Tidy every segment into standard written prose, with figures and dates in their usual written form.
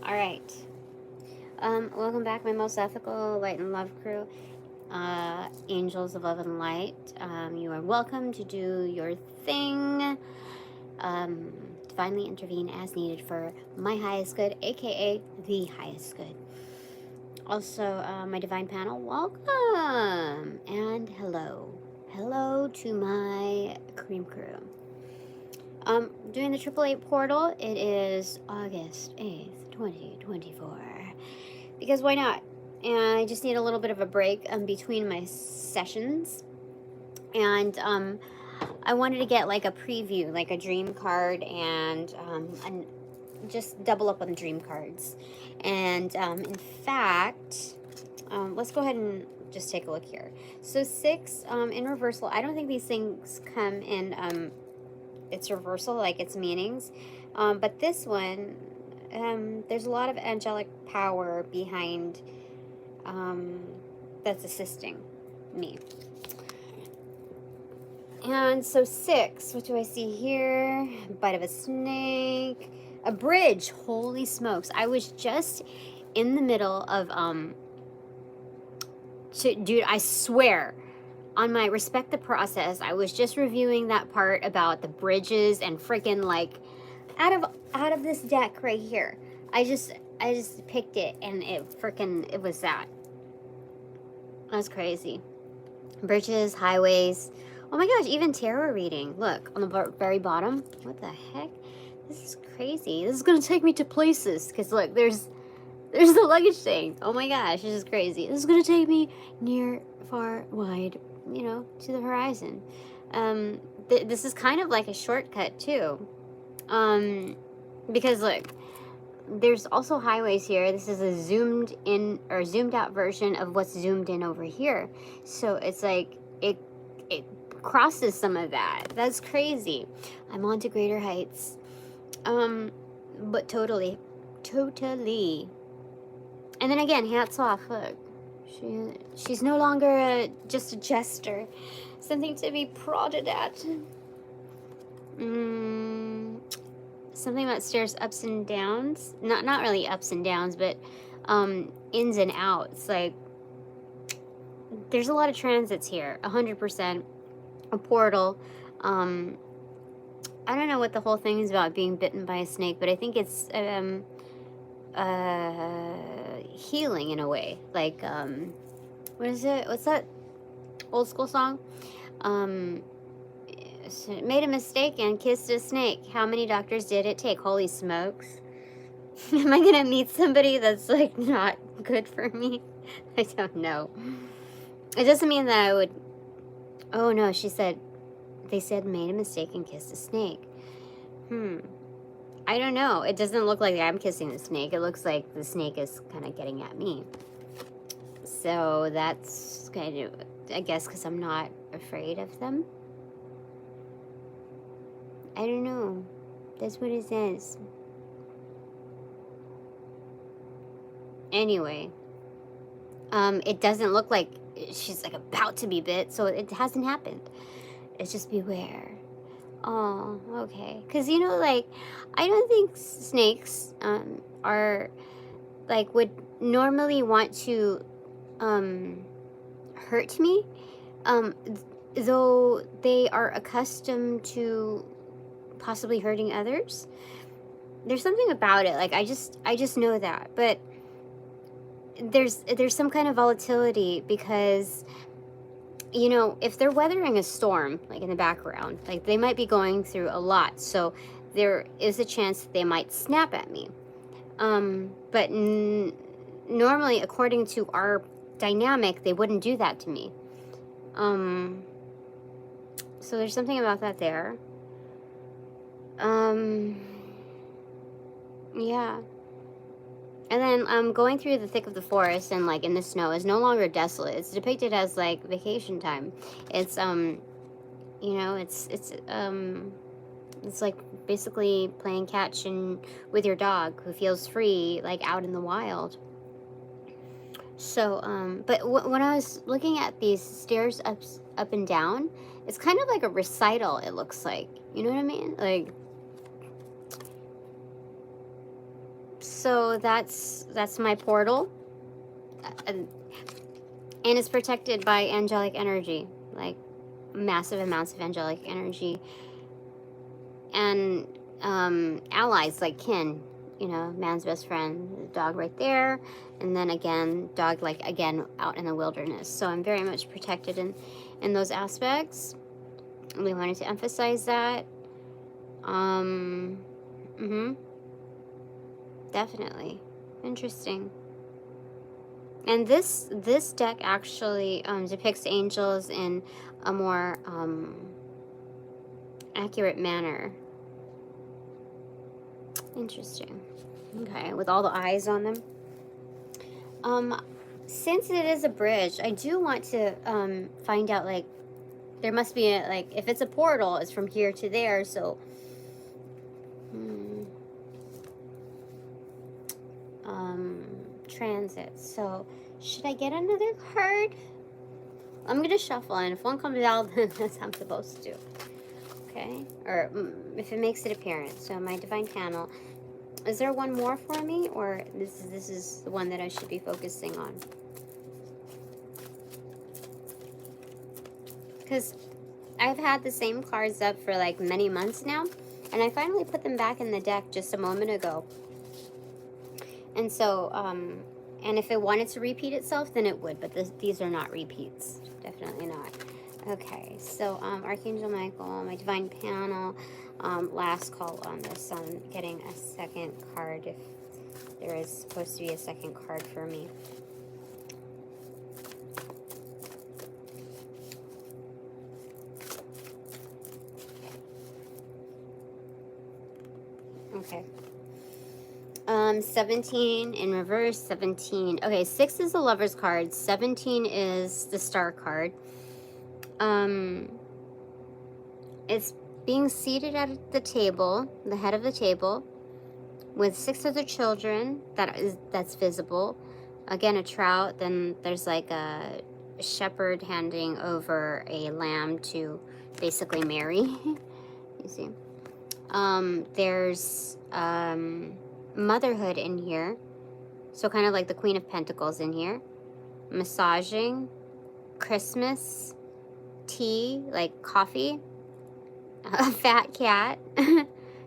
Alright. Welcome back, my most ethical light and love crew. Angels of love and light. You are welcome to do your thing. Divinely intervene as needed for my highest good, aka the highest good. Also, my divine panel, welcome! And hello. Hello to my cream crew. Doing the 888 portal, it is August 8th, 2024. Because why not? And I just need a little bit of a break between my sessions. And I wanted to get like a preview, like a dream card, and just double up on the dream cards. And in fact, let's go ahead and just take a look here. So 6 in reversal. I don't think these things come in its reversal, like its meanings. But this one, there's a lot of angelic power behind that's assisting me. And so 6, what do I see here? Bite of a snake, a bridge. Holy smokes! I was just in the middle of dude, I swear, on my Respect the Process, I was just reviewing that part about the bridges and freaking like out of this deck right here. I just picked it and it was that. That's crazy. Bridges, highways. Oh my gosh, even tarot reading. Look, on the very bottom. What the heck? This is crazy. This is gonna take me to places. Because look, there's the luggage thing. Oh my gosh, this is crazy. This is gonna take me near, far, wide, you know, to the horizon. This is kind of like a shortcut too. Because look, there's also highways here. This is a zoomed in or zoomed out version of what's zoomed in over here. So it's like it crosses some of that. That's crazy. I'm on to greater heights. But totally. And then again, hats off. Look, she's no longer just a jester, something to be prodded at. Something that stares ups and downs. Not really ups and downs, but ins and outs. Like, there's a lot of transits here. 100%. A portal. I don't know what the whole thing is about being bitten by a snake, but I think it's healing in a way. Like, what is it? What's that old school song? Made a mistake and kissed a snake. How many doctors did it take? Holy smokes. Am I gonna meet somebody that's like not good for me? I don't know. It doesn't mean that I would. Oh no, they said made a mistake and kissed a snake. I don't know. It doesn't look like I'm kissing the snake. It looks like the snake is kind of getting at me. So that's kind of, I guess, because I'm not afraid of them. I don't know. That's what it says. Anyway, it doesn't look like she's like about to be bit, so it hasn't happened. It's just beware. Oh, okay. Because, you know, like, I don't think snakes are, like, would normally want to hurt me, though they are accustomed to possibly hurting others. There's something about it. Like, I just know that. But there's some kind of volatility because, you know, if they're weathering a storm, like in the background, like they might be going through a lot. So there is a chance that they might snap at me. But normally, according to our dynamic, they wouldn't do that to me. So there's something about that there. Yeah. And then going through the thick of the forest and like in the snow is no longer desolate. It's depicted as like vacation time. It's you know, it's like basically playing catch and with your dog who feels free, like out in the wild. So but when I was looking at these stairs up and down, it's kind of like a recital. It looks like, you know what I mean? Like, So that's my portal. And it's protected by angelic energy, like massive amounts of angelic energy. And allies like kin, you know, man's best friend, the dog right there, and then again, dog like again out in the wilderness. So I'm very much protected in those aspects. We wanted to emphasize that. Definitely interesting. And this deck actually depicts angels in a more accurate manner. Interesting. Okay, with all the eyes on them. Since it is a bridge, I do want to find out, like, there must be a, like, if it's a portal, it's from here to there, so transit. So should I get another card? I'm gonna shuffle, and if one comes out, then that's how I'm supposed to do. Okay, or if it makes it apparent. So my divine panel. Is there one more for me, or this is the one that I should be focusing on? Because I've had the same cards up for like many months now, and I finally put them back in the deck just a moment ago. And so, and if it wanted to repeat itself, then it would, but these are not repeats. Definitely not. Okay, so Archangel Michael, my divine panel, last call on this. I'm getting a second card if there is supposed to be a second card for me. Okay. 17 in reverse, 17. Okay, 6 is the Lover's card, 17 is the Star card. It's being seated at the table, the head of the table, with 6 other children that's visible. Again, a trout, then there's like a shepherd handing over a lamb to basically Mary. You see. There's motherhood in here, so kind of like the Queen of Pentacles in here. Massaging, Christmas, tea, like coffee, a fat cat.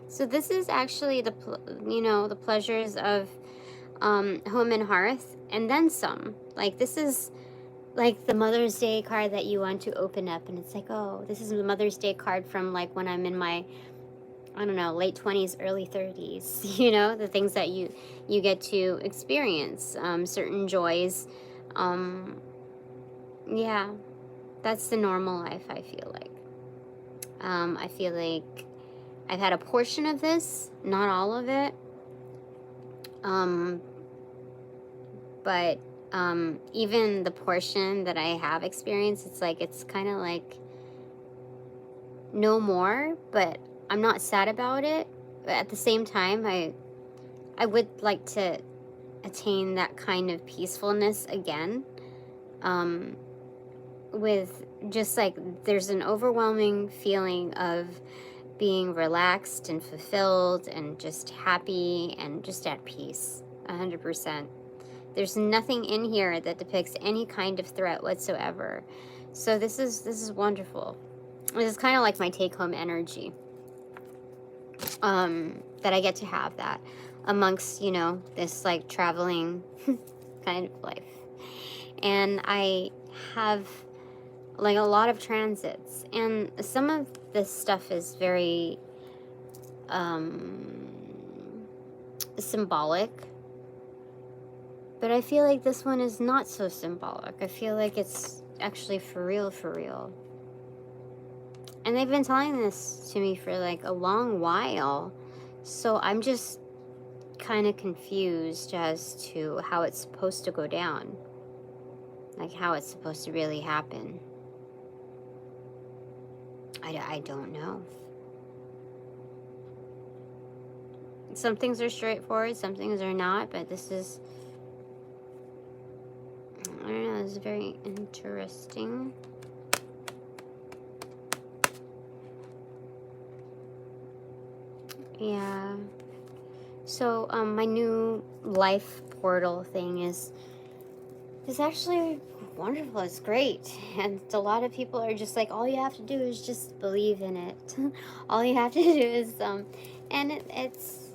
So this is actually the pleasures of home and hearth, and then some. Like, this is like the Mother's Day card that you want to open up, and it's like, oh, this is the Mother's Day card from like when I'm in my, I don't know, late 20s, early 30s, you know, the things that you get to experience, certain joys. Yeah, that's the normal life, I feel like. I feel like I've had a portion of this, not all of it. But even the portion that I have experienced, it's like, it's kind of like no more, but I'm not sad about it. But at the same time, I would like to attain that kind of peacefulness again. With just like, there's an overwhelming feeling of being relaxed and fulfilled and just happy and just at peace, 100%. There's nothing in here that depicts any kind of threat whatsoever. So this is wonderful. This is kind of like my take-home energy. That I get to have that amongst, you know, this like traveling kind of life. And I have like a lot of transits, and some of this stuff is very symbolic, but I feel like this one is not so symbolic. I feel like it's actually for real. And they've been telling this to me for like a long while, so I'm just kind of confused as to how it's supposed to go down, like how it's supposed to really happen. I don't know. Some things are straightforward, some things are not, but this is, I don't know, this is very interesting. Yeah. So, my new life portal thing is actually wonderful. It's great. And a lot of people are just like, all you have to do is just believe in it. All you have to do is, and it's,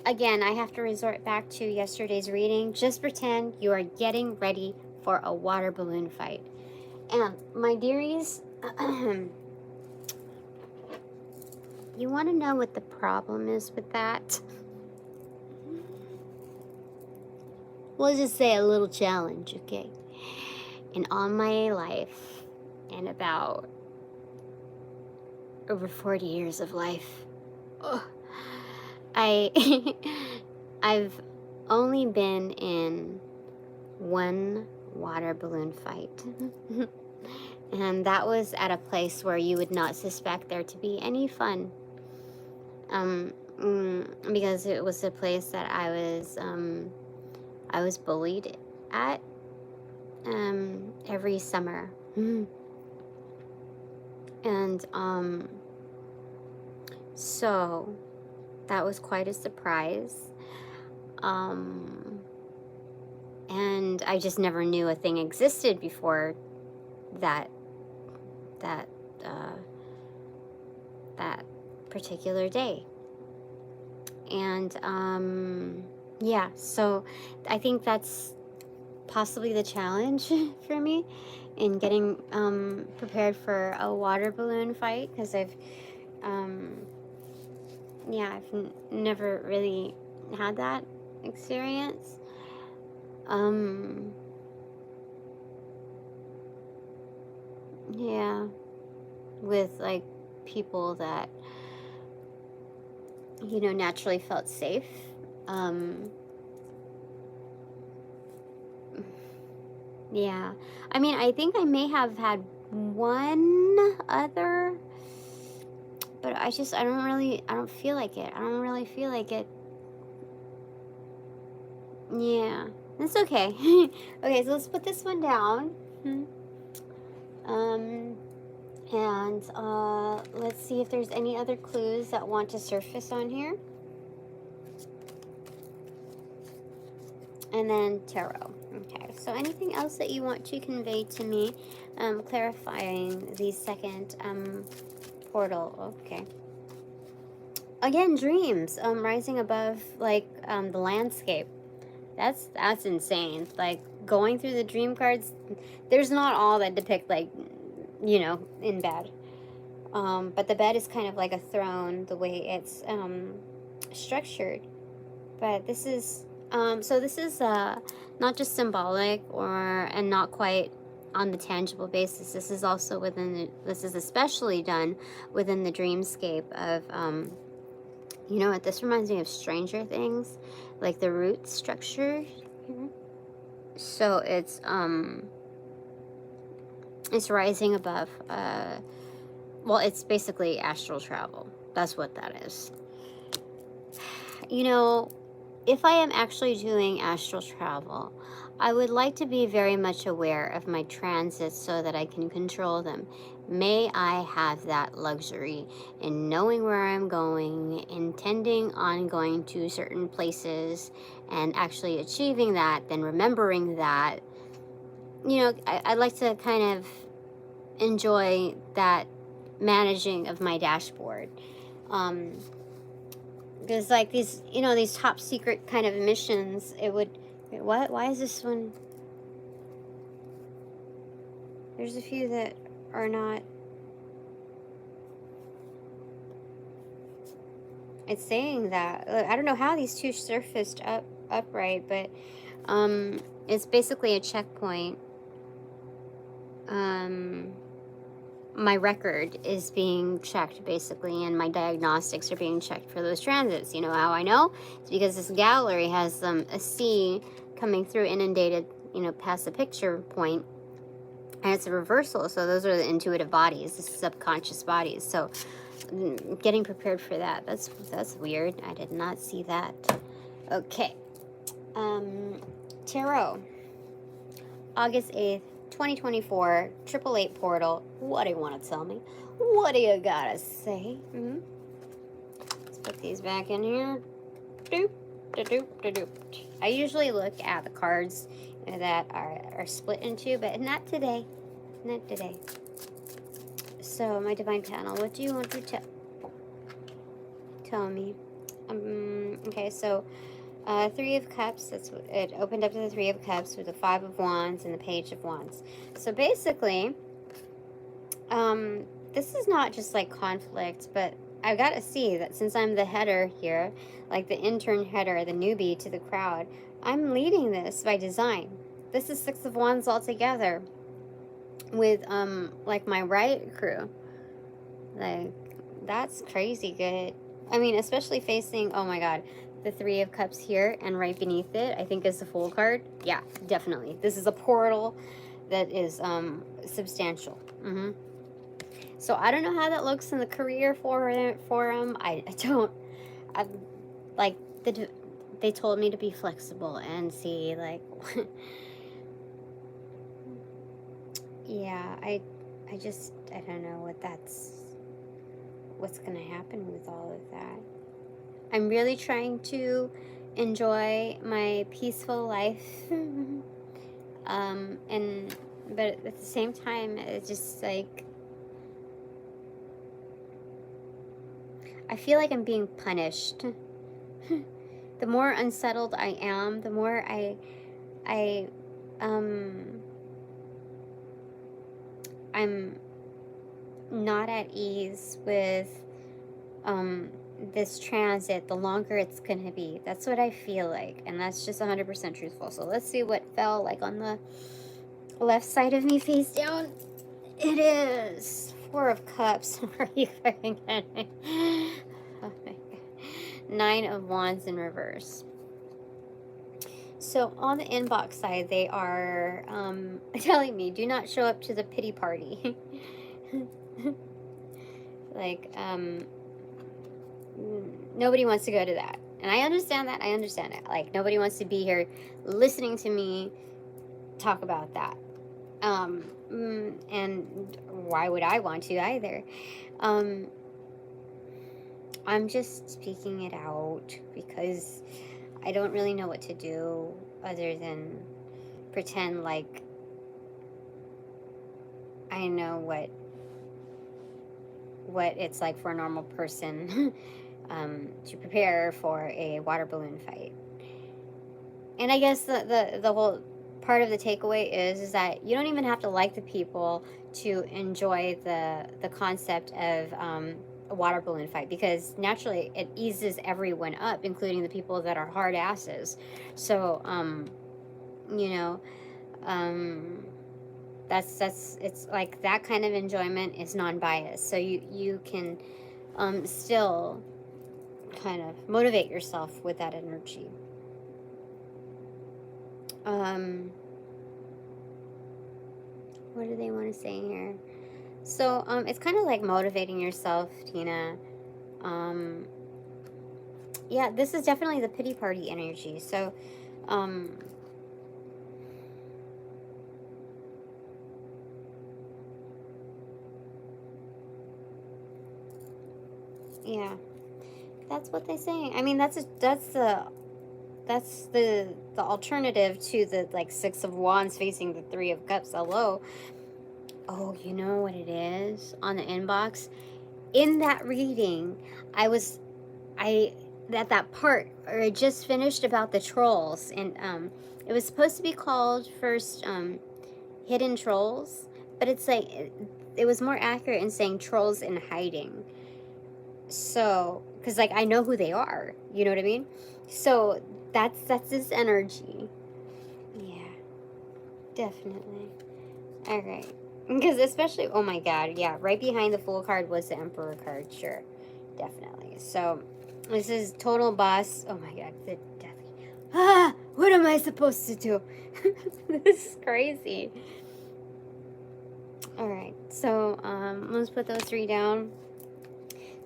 again, I have to resort back to yesterday's reading. Just pretend you are getting ready for a water balloon fight. And my dearies, you want to know what the problem is with that? We'll just say a little challenge, okay? In all my life, and about over 40 years of life, I've only been in one water balloon fight. And that was at a place where you would not suspect there to be any fun. Because it was a place that I was bullied at every summer. And so that was quite a surprise. And I just never knew a thing existed before that particular day. And yeah, so I think that's possibly the challenge for me in getting prepared for a water balloon fight, because I've never really had that experience. Yeah, with like people that, you know, naturally felt safe. Yeah, I mean, I think I may have had one other, but I don't feel like it. I don't really feel like it. Yeah, it's okay. Okay, so let's put this one down. And let's see if there's any other clues that want to surface on here. And then tarot. Okay, so anything else that you want to convey to me, clarifying the second portal. Okay. Again, dreams, rising above, like, the landscape. That's insane. Like, going through the dream cards, there's not all that depict, like, you know, in bed. But the bed is kind of like a throne, the way it's structured. But this is, so this is not just symbolic and not quite on the tangible basis. This is also this is especially done within the dreamscape of, you know what, this reminds me of Stranger Things, like the root structure here. So it's rising above, well, it's basically astral travel. That's what that is. You know, if I am actually doing astral travel, I would like to be very much aware of my transits so that I can control them. May I have that luxury in knowing where I'm going, intending on going to certain places, and actually achieving that, then remembering that. You know, I'd like to kind of enjoy that managing of my dashboard. Because, like, these, you know, these top secret kind of missions, it would... Wait, what? Why is this one... There's a few that are not... It's saying that. I don't know how these two surfaced upright, but it's basically a checkpoint. My record is being checked, basically, and my diagnostics are being checked for those transits. You know how I know? It's because this gallery has a sea coming through, inundated, you know, past the picture point, and it's a reversal. So those are the intuitive bodies, the subconscious bodies. So getting prepared for that. That's weird. I did not see that. Okay. Tarot. August 8th. 2024, 888 portal. What do you want to tell me? What do you gotta say? Let's these back in here. Doop, doop, doop. I usually look at the cards that are split into, but not today. Not today. So, my divine panel, what do you want to tell me? Okay, so Three of Cups, that's what it opened up to the Three of Cups with the Five of Wands and the Page of Wands. So basically, this is not just like conflict, but I've got to see that since I'm the header here, like the intern header, the newbie to the crowd, I'm leading this by design. This is Six of Wands altogether with like my Riot crew. Like, that's crazy good. I mean, especially facing, oh my god, the Three of Cups here, and right beneath it, I think is the Fool card. Yeah, definitely. This is a portal that is substantial. So I don't know how that looks in the career forum. I don't. I like they told me to be flexible and see like. Yeah, I don't know what's gonna happen with all of that. I'm really trying to enjoy my peaceful life, but at the same time, it's just like I feel like I'm being punished. The more unsettled I am, the more I'm not at ease with this transit, the longer it's gonna be. That's what I feel like, and that's just 100% truthful. So let's see what fell like on the left side of me face down. It is Four of Cups. Are you fucking kidding me? Oh my god. Nine of Wands in reverse. So on the inbox side, they are telling me, do not show up to the pity party. Like, nobody wants to go to that. And I understand that. I understand it. Like, nobody wants to be here listening to me talk about that. And why would I want to either? I'm just speaking it out because I don't really know what to do other than pretend like I know what it's like for a normal person to prepare for a water balloon fight. And I guess the whole part of the takeaway is that you don't even have to like the people to enjoy the concept of a water balloon fight, because naturally it eases everyone up, including the people that are hard asses. So you know, that's it's like that kind of enjoyment is non-biased, so you can still kind of motivate yourself with that energy. What do they want to say here? So it's kind of like motivating yourself, Tina. Yeah, this is definitely the pity party energy. So yeah, that's what they're saying. I mean, that's the alternative to the like Six of Wands facing the Three of Cups. Hello. Oh, you know what it is on the inbox? In that reading, that part where I just finished about the trolls, and it was supposed to be called first Hidden Trolls, but it's like it was more accurate in saying trolls in hiding. So, because like I know who they are, you know what I mean? So that's this energy. Yeah, definitely. All right. Because especially, oh my god, yeah, right behind the Fool card was the Emperor card, sure, definitely. So, this is total boss. Oh my god, the death. What am I supposed to do? This is crazy. All right, so let's put those three down.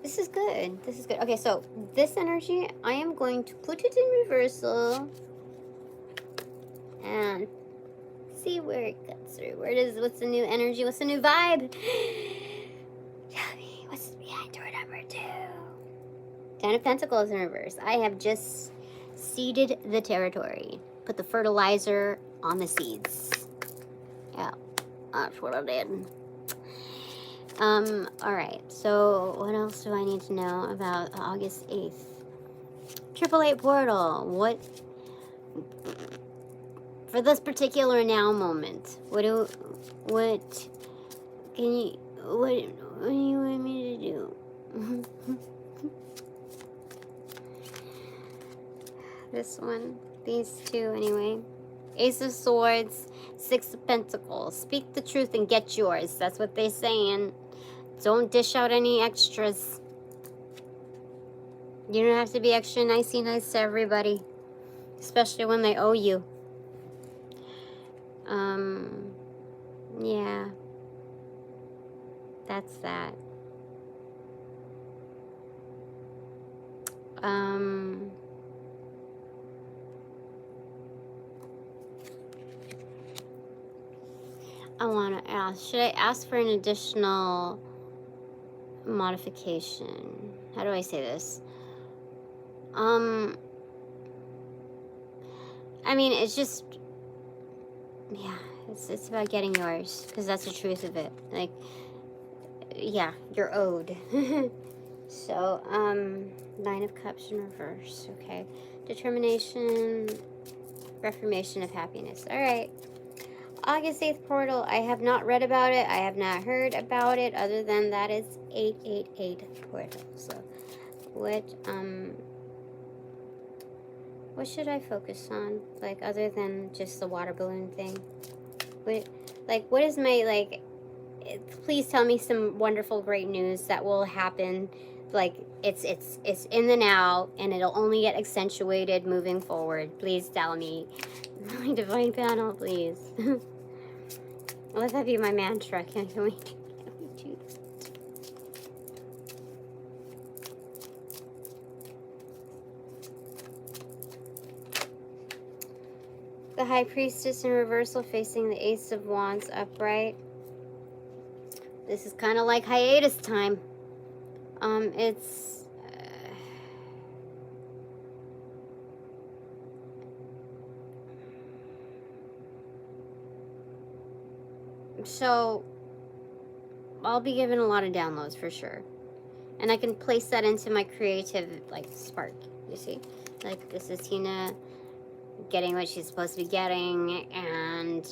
This is good. This is good. Okay, so this energy, I am going to put it in reversal and see where it gets through. What's the new energy? What's the new vibe? Tell me, what's behind door number 2? Ten of Pentacles in reverse. I have just seeded the territory. Put the fertilizer on the seeds. Yeah, that's what I did. Alright, so what else do I need to know about August 8th? 888 portal. What, for this particular now moment, what do you want me to do? This one, these two anyway. Ace of Swords, Six of Pentacles. Speak the truth and get yours. That's what they're saying. Don't dish out any extras. You don't have to be extra nicey nice to everybody, especially when they owe you. Yeah. That's that. I want to ask, should I ask for an additional modification? How do I say this? I mean, it's just, yeah, it's about getting yours, because that's the truth of it. Like, yeah, you're owed. So, Nine of Cups in reverse, okay. Determination, Reformation of Happiness. All right. August 8th portal, I have not read about it. I have not heard about it, other than that it's 888 portal. So, what should I focus on? Like, other than just the water balloon thing? What is my, like, please tell me some wonderful, great news that will happen. Like, it's in the now, and it'll only get accentuated moving forward. Please tell me. My divine panel, please. Let that be my mantra. Can we do this? The High Priestess in reversal facing the Ace of Wands upright. This is kind of like hiatus time. It's... so, I'll be given a lot of downloads for sure. And I can place that into my creative, like, spark, you see? Like, this is Tina getting what she's supposed to be getting, and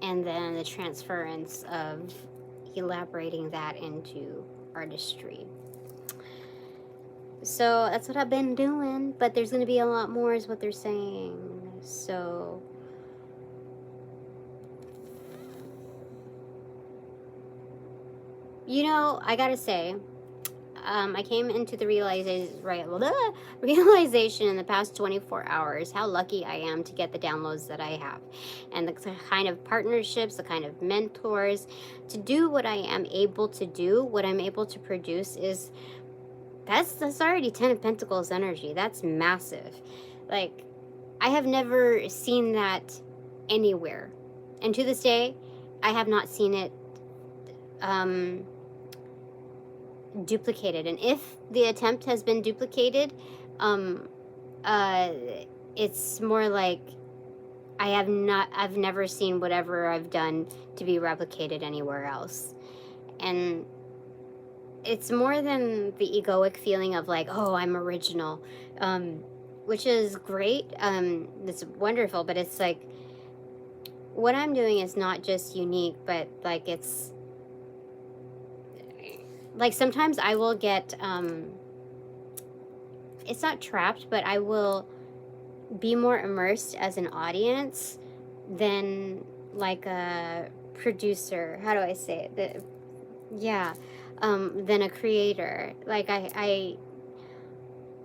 then the transference of elaborating that into artistry. So that's what I've been doing, but there's going to be a lot more is what they're saying. So you know, I gotta say, I came into the realization in the past 24 hours how lucky I am to get the downloads that I have, and the kind of partnerships, the kind of mentors, to do what I am able to do, what I'm able to produce is, that's already 10 of Pentacles energy. That's massive. Like, I have never seen that anywhere, and to this day, I have not seen it duplicated. And if the attempt has been duplicated, it's more like I've never seen whatever I've done to be replicated anywhere else. And it's more than the egoic feeling of like, oh, I'm original, which is great. It's wonderful, but it's like, what I'm doing is not just unique, but like, it's like, sometimes I will get, it's not trapped, but I will be more immersed as an audience than like a producer. How do I say it? Than a creator. Like, I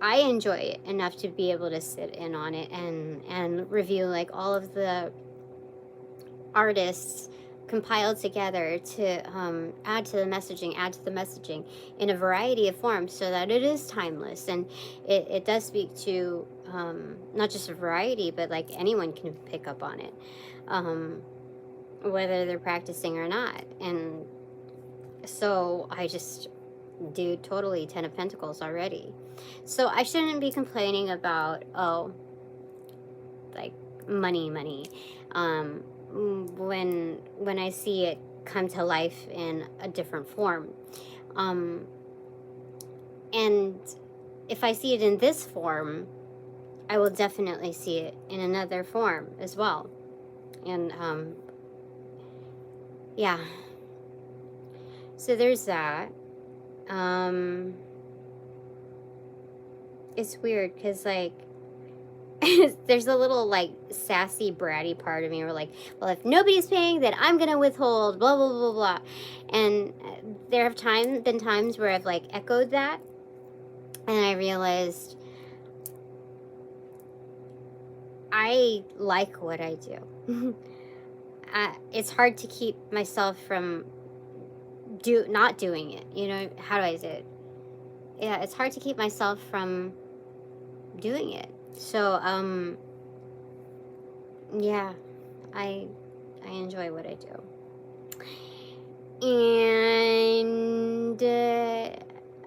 enjoy it enough to be able to sit in on it and review like all of the artists compiled together to add to the messaging in a variety of forms, so that it is timeless, and it does speak to not just a variety, but like anyone can pick up on it, whether they're practicing or not. And so I just dude, totally 10 of Pentacles already. So I shouldn't be complaining about, oh, like money, when I see it come to life in a different form. And if I see it in this form, I will definitely see it in another form as well. And yeah, so there's that. It's weird because, like, there's a little, like, sassy, bratty part of me where, like, well, if nobody's paying, then I'm gonna withhold, blah, blah, blah, blah. And there have been times where I've, like, echoed that, and I realized I like what I do. It's hard to keep myself from not doing it. You know, how do I say it? Yeah, it's hard to keep myself from doing it. So, yeah, I enjoy what I do. And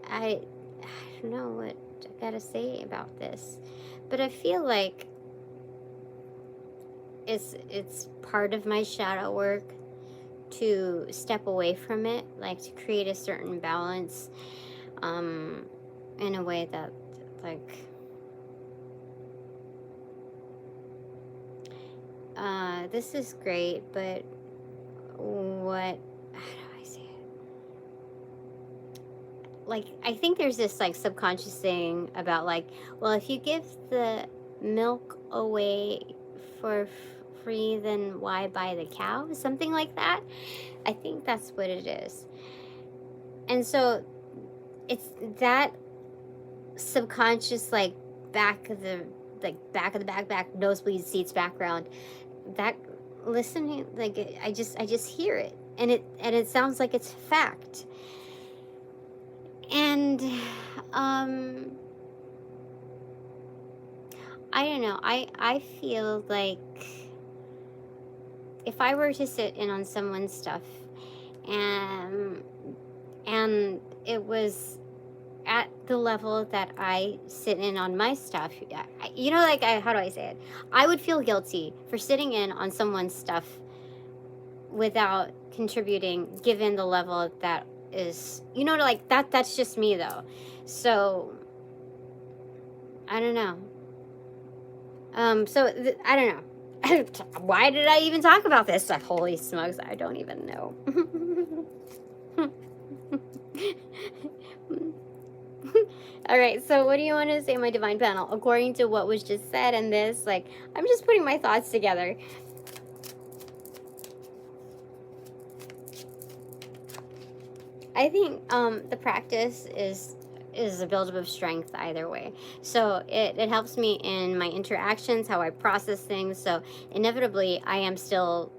I don't know what I gotta say about this, but I feel like it's part of my shadow work to step away from it, like to create a certain balance, in a way that, like, this is great, but how do I say it? Like, I think there's this, like, subconscious thing about, like, well, if you give the milk away for free, then why buy the cow? Something like that. I think that's what it is. And so it's that subconscious, like, back of the nosebleed seats background, that listening, like, I just hear it, and it sounds like it's fact. And I don't know, I feel like if I were to sit in on someone's stuff and it was at the level that I sit in on my stuff, you know, like, how do I say it? I would feel guilty for sitting in on someone's stuff without contributing, given the level that is, you know, like, that's just me, though. So I don't know. So I don't know. Why did I even talk about this stuff? Holy smokes, I don't even know. All right, so what do you want to say, my divine panel? According to what was just said and this, like, I'm just putting my thoughts together. I think the practice is a buildup of strength either way. So it helps me in my interactions, how I process things. So inevitably, I am still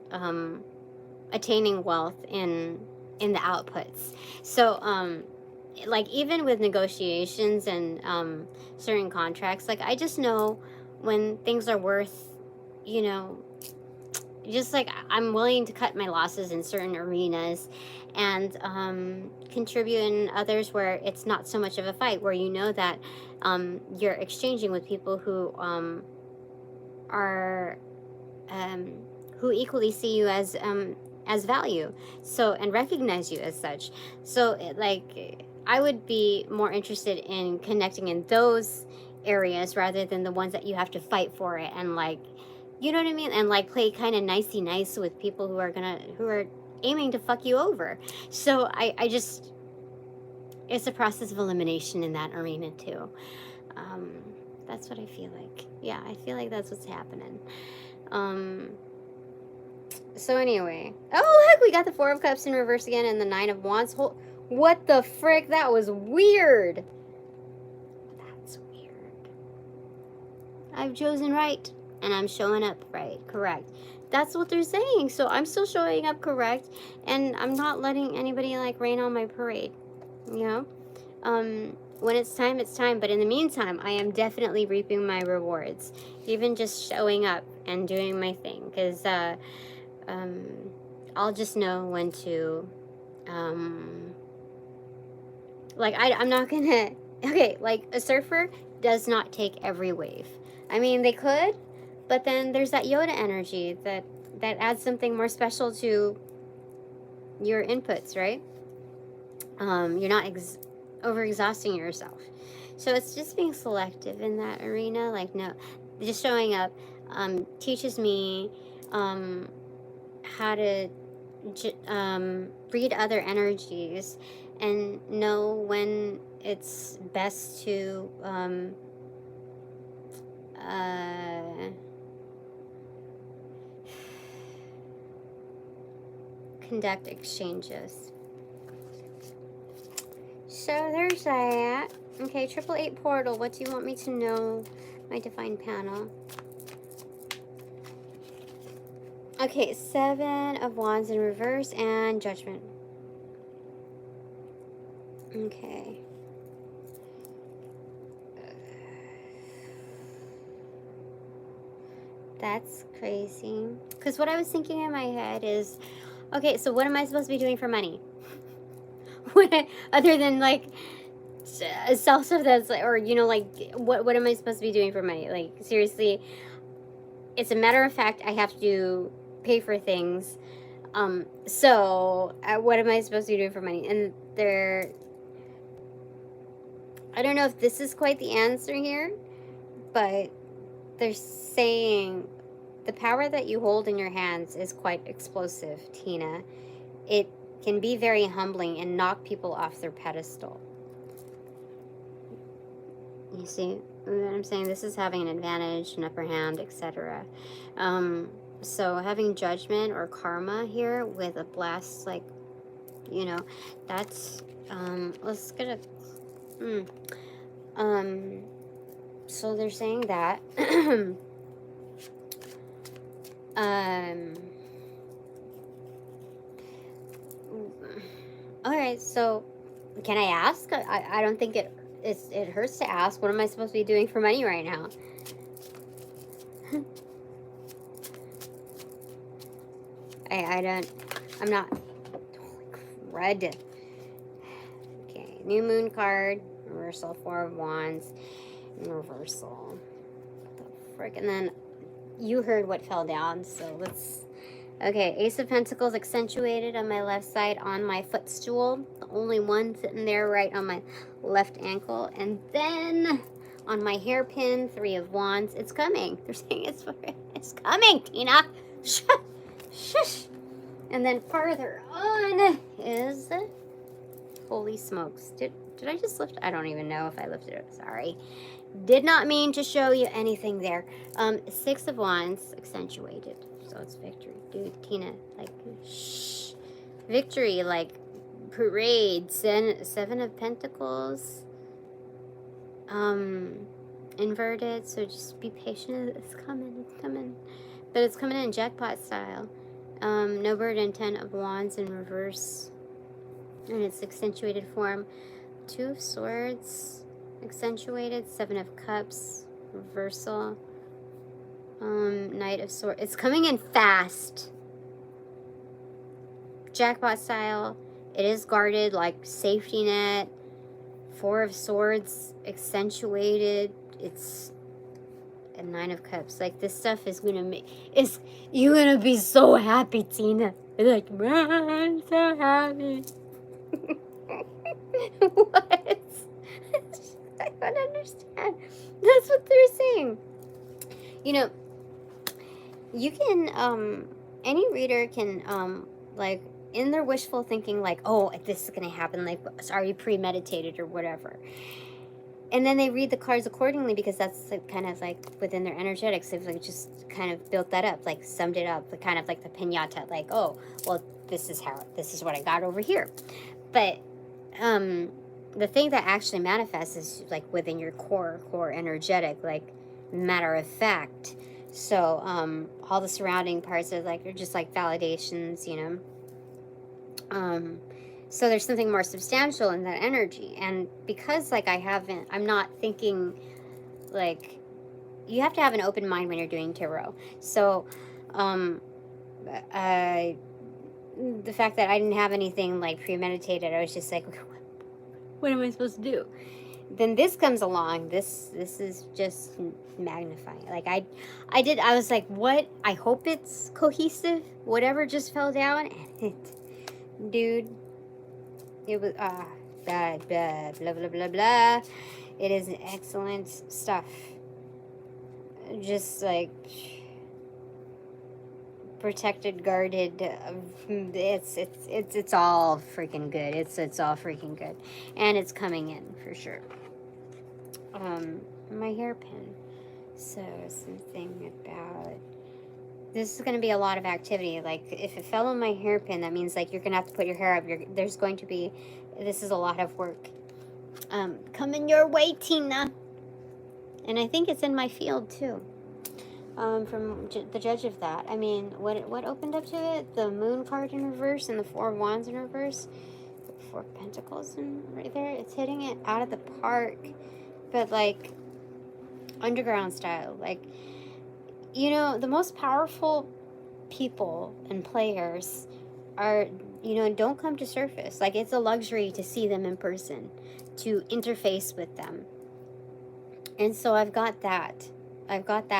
attaining wealth in the outputs. So like, even with negotiations and certain contracts, like, I just know when things are worth, you know, just like, I'm willing to cut my losses in certain arenas and contribute in others where it's not so much of a fight, where you know that you're exchanging with people who are who equally see you as value, so, and recognize you as such. So like, I would be more interested in connecting in those areas rather than the ones that you have to fight for it, and, like, you know what I mean, and, like, play kind of nicey nice with people who are aiming to fuck you over. So I just, it's a process of elimination in that arena too. That's what I feel like. Yeah, I feel like that's what's happening. So anyway, oh look, we got the Four of Cups in reverse again and the Nine of Wands. What the frick? That was weird. That's weird. I've chosen right, and I'm showing up right. Correct. That's what they're saying. So I'm still showing up correct, and I'm not letting anybody, like, rain on my parade. You know, when it's time, it's time. But in the meantime, I am definitely reaping my rewards, even just showing up and doing my thing. Because I'll just know when to Like, I'm not gonna, okay, like, a surfer does not take every wave. I mean, they could, but then there's that Yoda energy that adds something more special to your inputs, right? You're not over-exhausting yourself. So it's just being selective in that arena. Like, no, just showing up teaches me how to read other energies and know when it's best to conduct exchanges. So there's that. Okay, 888 portal. What do you want me to know? My divine panel. Okay, 7 of Wands in reverse and Judgment. Okay. That's crazy. Because what I was thinking in my head is, okay, so what am I supposed to be doing for money? Other than like self stuff that's like, or you know, like what am I supposed to be doing for money? Like, seriously, it's a matter of fact I have to pay for things. So what am I supposed to be doing for money? And I don't know if this is quite the answer here, but they're saying the power that you hold in your hands is quite explosive, Tina. It can be very humbling and knock people off their pedestal. You see what I'm saying? This is having an advantage, an upper hand, etc. So having judgment or karma here with a blast, like, you know, that's, let's get a, so they're saying that, all right, so can I ask? I don't think it hurts to ask. What am I supposed to be doing for money right now? I'm not, holy crud. Okay, new moon card, reversal, 4 of Wands, reversal. The frick, and then you heard what fell down, so let's, okay, Ace of Pentacles accentuated on my left side on my footstool, the only one sitting there right on my left ankle, and then on my hairpin, 3 of Wands. It's coming. They're saying it's coming, Tina. Shush. Shush. And then farther on is, holy smokes. Did I just lift? I don't even know if I lifted it. Sorry. Did not mean to show you anything there. 6 of Wands accentuated. So it's victory. Dude, Tina, like, shh. Victory, like, parade. 7 of Pentacles. Inverted. So just be patient. It's coming. It's coming. But it's coming in jackpot style. No burden, 10 of Wands in reverse. And its accentuated form. 2 of Swords. Accentuated. 7 of Cups. Reversal. Knight of Swords. It's coming in fast. Jackpot style. It is guarded, like safety net. 4 of Swords. Accentuated. It's a 9 of Cups. Like, this stuff is gonna make, you're gonna be so happy, Tina. You're like, man, I'm so happy. What? I don't understand. That's what they're saying. You know, you can, any reader can, like, in their wishful thinking, like, oh, this is gonna happen, like, it's already premeditated or whatever. And then they read the cards accordingly because that's like, kind of like within their energetics. They've like just kind of built that up, like summed it up, like kind of like the piñata, like, oh, well, this is what I got over here. But the thing that actually manifests is like within your core energetic, like matter of fact. So all the surrounding parts are like, they're just like validations, you know. So there's something more substantial in that energy. And because, like, I'm not thinking, like, you have to have an open mind when you're doing tarot. So, the fact that I didn't have anything, like, premeditated, I was just like, What am I supposed to do? Then this comes along. This is just magnifying. Like I was like, what? I hope it's cohesive. Whatever just fell down, and dude, it was blah blah blah blah blah blah. It is excellent stuff. Just like protected, guarded. It's all freaking good. It's all freaking good, and it's coming in for sure. My hairpin. So something about this is going to be a lot of activity. Like if it fell on my hairpin, that means like you're going to have to put your hair up. There's going to be. This is a lot of work. Coming your way, Tina. And I think it's in my field too. From the judge of that. I mean, what opened up to it? The moon card in reverse and the 4 of wands in reverse. The 4 of pentacles in right there. It's hitting it out of the park. But like underground style. Like, you know, the most powerful people and players are, you know, don't come to surface. Like it's a luxury to see them in person, to interface with them. And so I've got that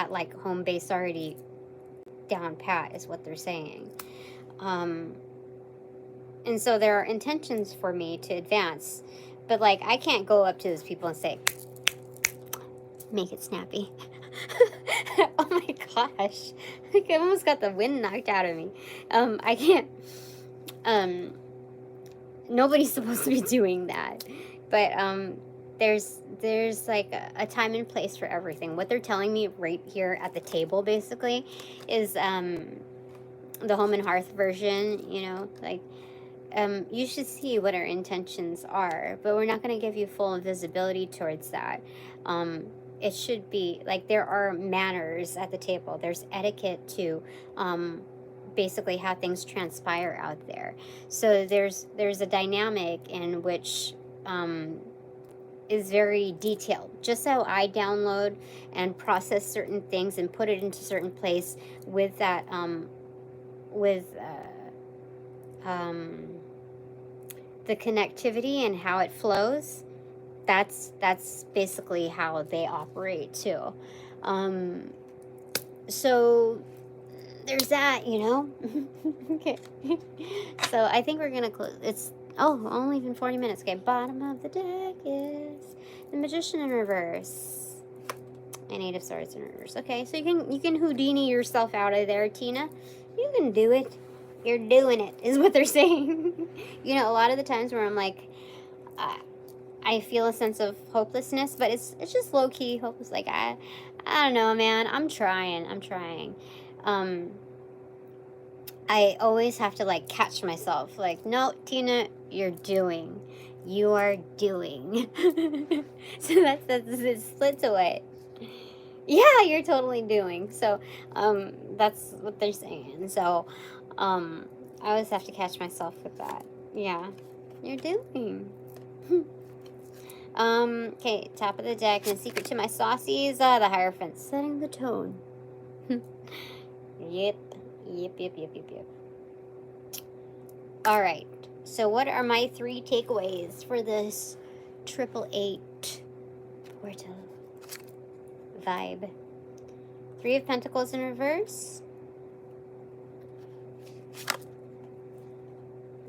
like home base already down pat is what they're saying. And so there are intentions for me to advance, but like I can't go up to those people and say, make it snappy. Oh my gosh. Like I almost got the wind knocked out of me. I can't, nobody's supposed to be doing that. But there's like a time and place for everything. What they're telling me right here at the table basically is the home and hearth version, you know, like you should see what our intentions are, but we're not going to give you full visibility towards that. It should be like there are manners at the table. There's etiquette to basically how things transpire out there. So there's a dynamic in which is very detailed. Just how I download and process certain things and put it into certain place with that the connectivity and how it flows. That's basically how they operate too. So there's that, you know. Okay. So I think we're gonna close. It's only been 40 minutes. Okay, bottom of the deck is the Magician in reverse and 8 of Swords in reverse. Okay, so you can Houdini yourself out of there, Tina. You can do it. You're doing it, is what they're saying. You know, a lot of the times where I'm like, I feel a sense of hopelessness, but it's just low key hopeless. Like I don't know, man. I'm trying. I always have to like catch myself. Like, no, Tina, you are doing. So that's it splits away. Yeah, you're totally doing. So that's what they're saying. So I always have to catch myself with that. Yeah, you're doing. Okay, top of the deck, and secret to my saucies, the Hierophant, setting the tone. Yep. All right, so what are my 3 takeaways for this 888 portal vibe? 3 of Pentacles in reverse,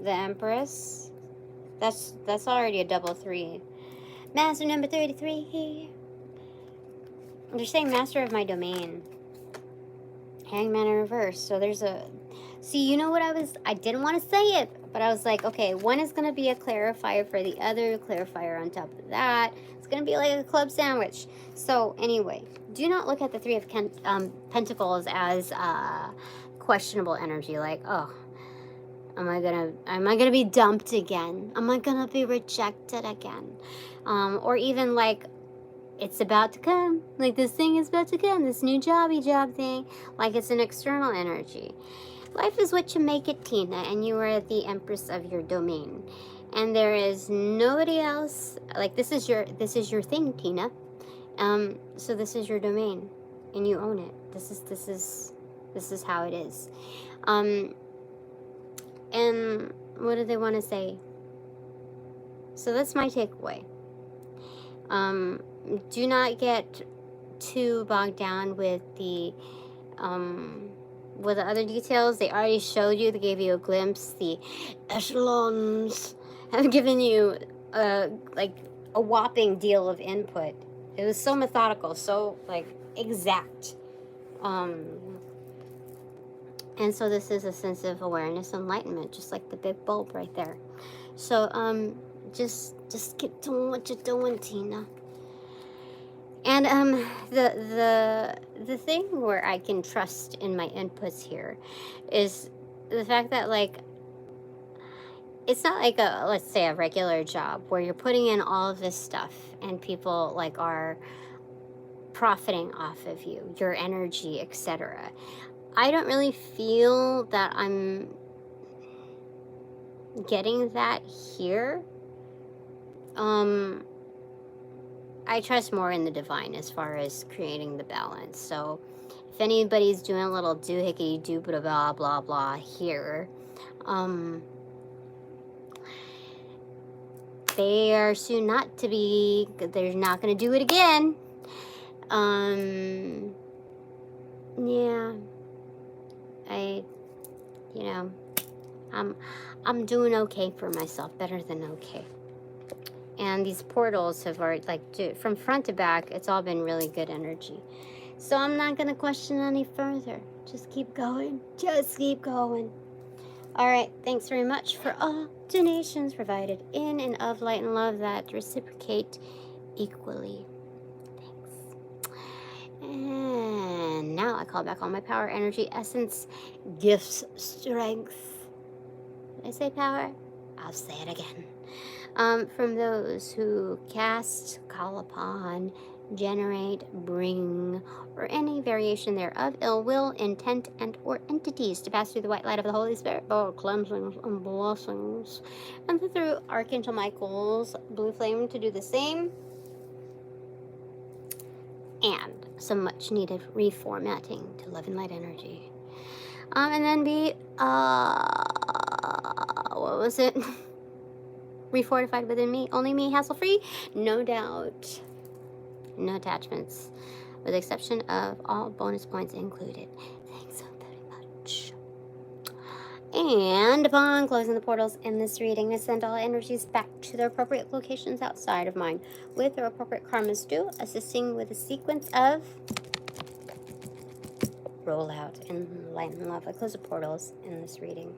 the Empress. That's already a double 3. Master number 33. They're saying master of my domain. Hangman in reverse. So there's a... See, you know what I didn't want to say it, but I was like, okay, one is going to be a clarifier for the other, clarifier on top of that. It's going to be like a club sandwich. So anyway, do not look at the 3 of Pentacles as questionable energy. Like, oh, am I gonna be dumped again? Am I gonna be rejected again? Or even like, it's about to come. Like, this thing is about to come. This new job thing. Like, it's an external energy. Life is what you make it, Tina, and you are the empress of your domain. And there is nobody else. Like, this is your thing, Tina. So this is your domain, and you own it. This is how it is. And what do they want to say? So that's my takeaway. Do not get too bogged down with the other details. They already showed you. They gave you a glimpse. The echelons have given you like a whopping deal of input. It was so methodical, so like exact. And so this is a sense of awareness, enlightenment, just like the big bulb right there. So just keep doing what you're doing, Tina. And the thing where I can trust in my inputs here is the fact that, like, it's not like a, let's say, a regular job where you're putting in all of this stuff and people like are profiting off of you, your energy, etc. I don't really feel that I'm getting that here. I trust more in the divine as far as creating the balance. So if anybody's doing a little doohickey doo blah blah blah blah here, they are soon not to be. They're not going to do it again. Yeah, I'm doing okay for myself, better than okay. And these portals have already, like, from front to back, it's all been really good energy. So I'm not going to question any further. Just keep going. Just keep going. All right. Thanks very much for all donations provided in and of light and love that reciprocate equally. Thanks. And now I call back all my power, energy, essence, gifts, strength. Did I say power? I'll say it again. From those who cast, call upon, generate, bring, or any variation thereof, ill will, intent, and or entities to pass through the white light of the Holy Spirit, cleansings and blessings, and through Archangel Michael's blue flame to do the same, and some much needed reformatting to love and light energy. And then be, what was it? Refortified within me, only me, hassle-free, no doubt, no attachments, with the exception of all bonus points included. Thanks so very much. And upon closing the portals in this reading, I send all energies back to their appropriate locations outside of mine, with their appropriate karmas due, assisting with a sequence of rollout and light and love. I close the portals in this reading.